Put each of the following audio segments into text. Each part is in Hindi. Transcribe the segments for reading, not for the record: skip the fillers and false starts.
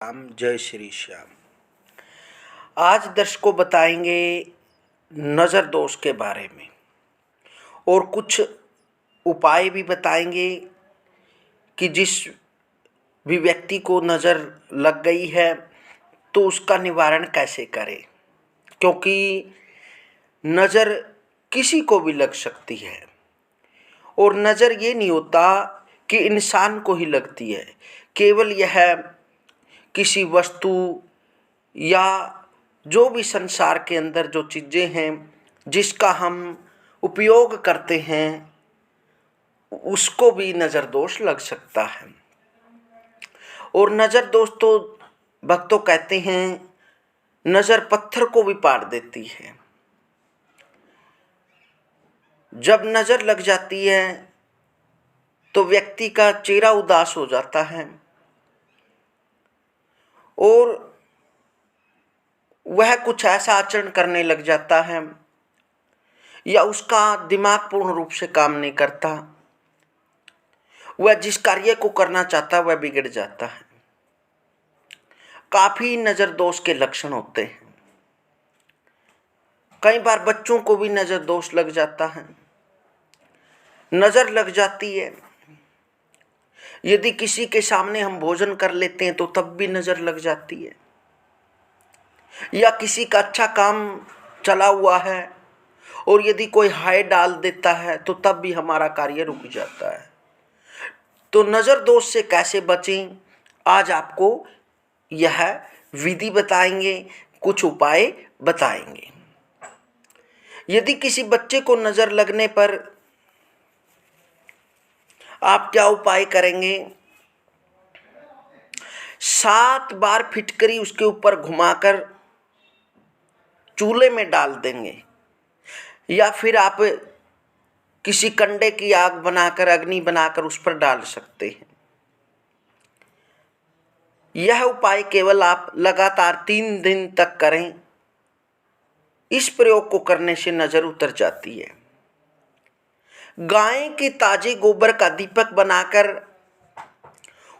राम जय श्री श्याम। आज दर्शकों बताएंगे नज़र दोष के बारे में और कुछ उपाय भी बताएंगे कि जिस भी व्यक्ति को नज़र लग गई है तो उसका निवारण कैसे करें, क्योंकि नज़र किसी को भी लग सकती है और नज़र ये नहीं होता कि इंसान को ही लगती है। केवल यह किसी वस्तु या जो भी संसार के अंदर जो चीज़ें हैं जिसका हम उपयोग करते हैं उसको भी नज़र दोष लग सकता है। और नज़र दोष तो भक्तों कहते हैं नज़र पत्थर को भी पाड़ देती है। जब नज़र लग जाती है तो व्यक्ति का चेहरा उदास हो जाता है और वह कुछ ऐसा आचरण करने लग जाता है या उसका दिमाग पूर्ण रूप से काम नहीं करता। वह जिस कार्य को करना चाहता है वह बिगड़ जाता है। काफ़ी नज़र दोष के लक्षण होते हैं। कई बार बच्चों को भी नज़र दोष लग जाता है। नज़र लग जाती है यदि किसी के सामने हम भोजन कर लेते हैं तो तब भी नज़र लग जाती है, या किसी का अच्छा काम चला हुआ है और यदि कोई हाय डाल देता है तो तब भी हमारा कार्य रुक जाता है। तो नज़र दोष से कैसे बचें, आज आपको यह विधि बताएंगे, कुछ उपाय बताएंगे। यदि किसी बच्चे को नज़र लगने पर आप क्या उपाय करेंगे? 7 बार फिटकरी उसके ऊपर घुमाकर चूल्हे में डाल देंगे, या फिर आप किसी कंडे की आग बनाकर अग्नि बनाकर उस पर डाल सकते हैं। यह उपाय केवल आप लगातार 3 दिन तक करें। इस प्रयोग को करने से नज़र उतर जाती है। गाय के ताजे गोबर का दीपक बनाकर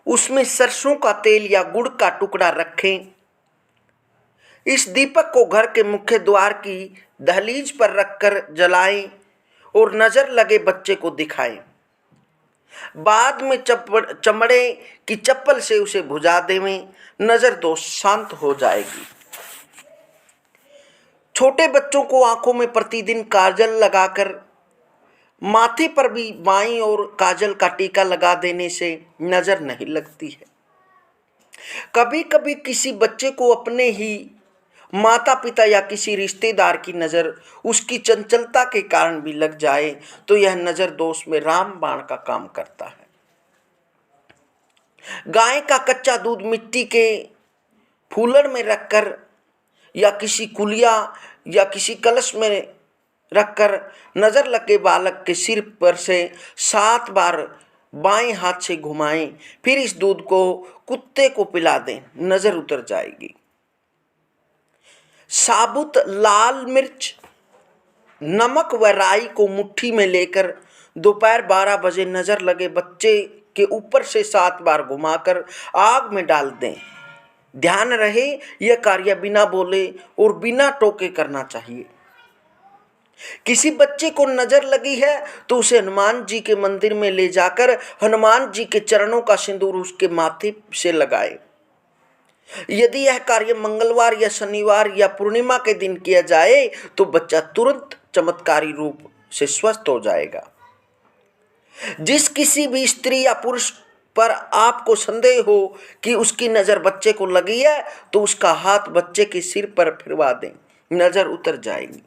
उसमें सरसों का तेल या गुड़ का टुकड़ा रखें। इस दीपक को घर के मुख्य द्वार की दहलीज पर रखकर जलाएं और नज़र लगे बच्चे को दिखाएं। बाद में चमड़े की चप्पल से उसे भुजा देवें। नज़र दोष शांत हो जाएगी। छोटे बच्चों को आंखों में प्रतिदिन काजल लगाकर माथे पर भी बाईं ओर काजल का टीका लगा देने से नज़र नहीं लगती है। कभी कभी किसी बच्चे को अपने ही माता पिता या किसी रिश्तेदार की नज़र उसकी चंचलता के कारण भी लग जाए तो यह नज़र दोष में रामबाण का काम करता है। गाय का कच्चा दूध मिट्टी के फूलड़ में रखकर या किसी कुलिया या किसी कलश में रखकर नज़र लगे बालक के सिर पर से 7 बार बाएं हाथ से घुमाएं, फिर इस दूध को कुत्ते को पिला दें, नज़र उतर जाएगी। साबुत लाल मिर्च, नमक व राई को मुट्ठी में लेकर दोपहर 12 बजे नज़र लगे बच्चे के ऊपर से 7 बार घुमाकर आग में डाल दें। ध्यान रहे यह कार्य बिना बोले और बिना टोके करना चाहिए। किसी बच्चे को नज़र लगी है तो उसे हनुमान जी के मंदिर में ले जाकर हनुमान जी के चरणों का सिंदूर उसके माथे से लगाए। यदि यह कार्य मंगलवार या शनिवार या पूर्णिमा के दिन किया जाए तो बच्चा तुरंत चमत्कारी रूप से स्वस्थ हो जाएगा। जिस किसी भी स्त्री या पुरुष पर आपको संदेह हो कि उसकी नज़र बच्चे को लगी है तो उसका हाथ बच्चे के सिर पर फिरवा दें, नज़र उतर जाएगी।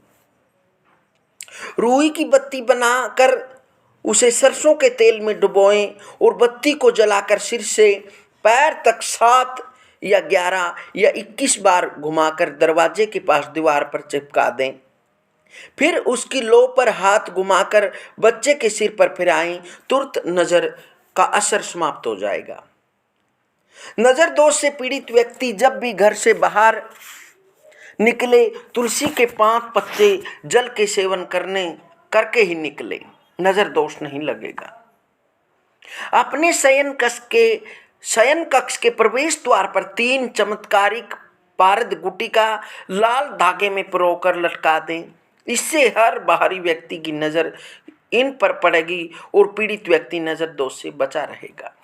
रूई की बत्ती बनाकर उसे सरसों के तेल में डुबोएं और बत्ती को जलाकर सिर से पैर तक 7 या 11 या 21 बार घुमाकर दरवाजे के पास दीवार पर चिपका दें। फिर उसकी लो पर हाथ घुमाकर बच्चे के सिर पर फिराएं, तुरंत नज़र का असर समाप्त हो जाएगा। नज़र दोष से पीड़ित व्यक्ति जब भी घर से बाहर निकले तुलसी के 5 पत्ते जल के सेवन करके ही निकले, नज़र दोष नहीं लगेगा। अपने शयन कक्ष के शयन कक्ष के प्रवेश द्वार पर 3 चमत्कारिक पारद गुटिका लाल धागे में पिरोकर लटका दें। इससे हर बाहरी व्यक्ति की नजर इन पर पड़ेगी और पीड़ित व्यक्ति नजर दोष से बचा रहेगा।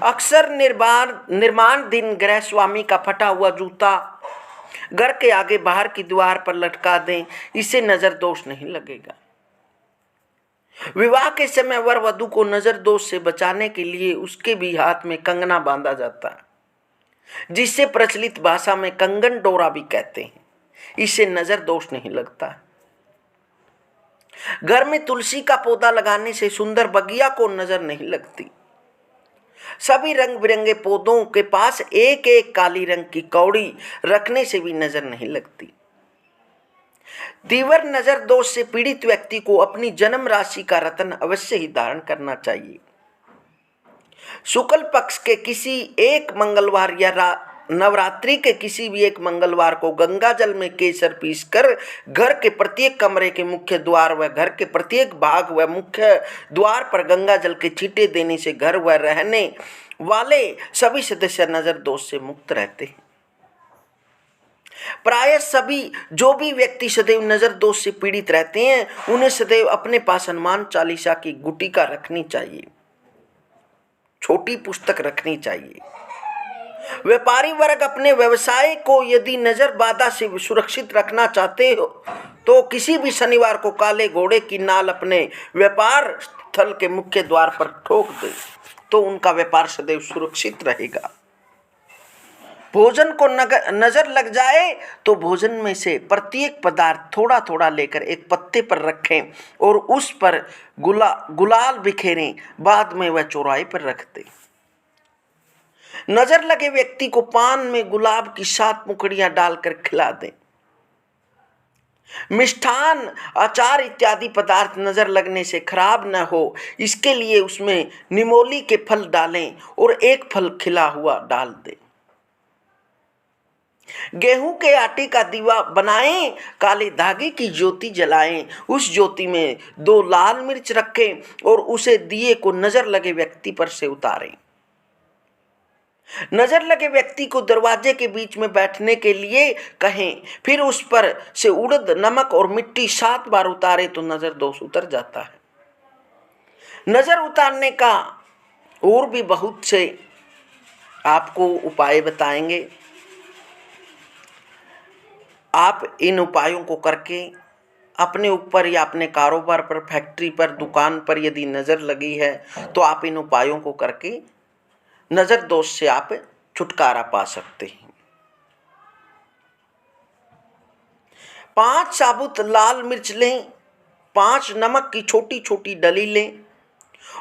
अक्सर निर्माण दिन गृह स्वामी का फटा हुआ जूता घर के आगे बाहर की दीवार पर लटका दें। इससे नजर दोष नहीं लगेगा। विवाह के समय वर वधू को नजर दोष से बचाने के लिए उसके भी हाथ में कंगना बांधा जाता है, जिसे प्रचलित भाषा में कंगन डोरा भी कहते हैं। इससे नजर दोष नहीं लगता। घर में तुलसी का पौधा लगाने से सुंदर बगिया को नजर नहीं लगती। सभी रंग बिरंगे पौधों के पास एक एक काली रंग की कौड़ी रखने से भी नजर नहीं लगती। तीव्र नजर दोष से पीड़ित व्यक्ति को अपनी जन्म राशि का रत्न अवश्य ही धारण करना चाहिए। शुक्ल पक्ष के किसी एक मंगलवार या नवरात्रि के किसी भी एक मंगलवार को गंगा जल में केसर पीसकर घर के प्रत्येक कमरे के मुख्य द्वार व घर के प्रत्येक भाग व मुख्य द्वार पर गंगा जल के छींटे देने से घर व रहने वाले सभी सदस्य नजर दोष से मुक्त रहते हैं। प्राय सभी जो भी व्यक्ति सदैव नजर दोष से पीड़ित रहते हैं उन्हें सदैव अपने पास हनुमान चालीसा की गुटिका रखनी चाहिए, छोटी पुस्तक रखनी चाहिए। व्यापारी वर्ग अपने व्यवसाय को यदि नजर बाधा से सुरक्षित रखना चाहते हो तो किसी भी शनिवार को काले घोड़े की नाल अपने व्यापार स्थल के मुख्य द्वार पर ठोक दे तो उनका व्यापार सदैव सुरक्षित रहेगा। भोजन को नजर लग जाए तो भोजन में से प्रत्येक पदार्थ थोड़ा थोड़ा लेकर एक पत्ते पर रखें और उस पर गुलाल बिखेरें। बाद में वह चौराहे पर रख दें। नजर लगे व्यक्ति को पान में गुलाब की 7 मुखड़ियां डालकर खिला दें। मिष्ठान, अचार इत्यादि पदार्थ नजर लगने से खराब न हो, इसके लिए उसमें निमोली के फल डालें और एक फल खिला हुआ डाल दें। गेहूं के आटे का दीवा बनाएं, काले धागे की ज्योति जलाएं, उस ज्योति में 2 लाल मिर्च रखें और उसे दिए को नजर लगे व्यक्ति पर से उतारें। नजर लगे व्यक्ति को दरवाजे के बीच में बैठने के लिए कहें, फिर उस पर से उड़द, नमक और मिट्टी 7 बार उतारे तो नजर दोष उतर जाता है। नजर उतारने का और भी बहुत से आपको उपाय बताएंगे। आप इन उपायों को करके अपने ऊपर या अपने कारोबार पर, फैक्ट्री पर, दुकान पर यदि नजर लगी है तो आप इन उपायों को करके नजर दोष से आप छुटकारा पा सकते हैं। 5 साबुत लाल मिर्च लें, 5 नमक की छोटी छोटी डली लें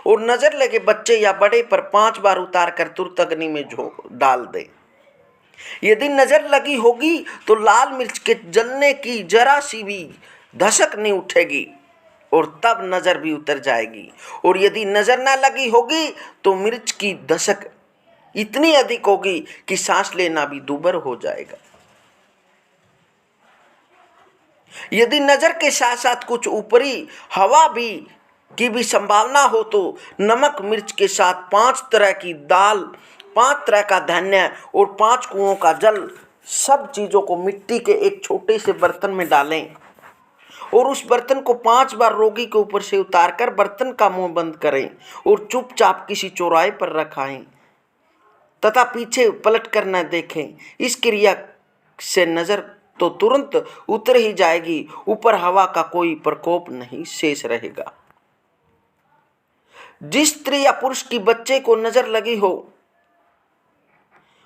और नजर लगे बच्चे या बड़े पर 5 बार उतार कर तुरंत अग्नि में डाल दें। यदि नजर लगी होगी तो लाल मिर्च के जलने की जरा सी भी धसक नहीं उठेगी और तब नजर भी उतर जाएगी। और यदि नजर ना लगी होगी तो मिर्च की धसक इतनी अधिक होगी कि सांस लेना भी दूभर हो जाएगा। यदि नजर के साथ साथ कुछ ऊपरी हवा की भी संभावना हो तो नमक मिर्च के साथ 5 तरह की दाल, 5 तरह का धान्य और 5 कुओं का जल, सब चीजों को मिट्टी के एक छोटे से बर्तन में डालें और उस बर्तन को 5 बार रोगी के ऊपर से उतारकर बर्तन का मुंह बंद करें और चुपचाप किसी चौराहे पर रखाएं तथा पीछे पलट कर न देखें। इस क्रिया से नजर तो तुरंत उतर ही जाएगी, ऊपर हवा का कोई प्रकोप नहीं शेष रहेगा। जिस स्त्री या पुरुष की बच्चे को नजर लगी हो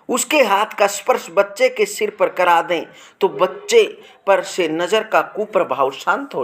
उसके हाथ का स्पर्श बच्चे के सिर पर करा दें तो बच्चे पर से नजर का कुप्रभाव शांत हो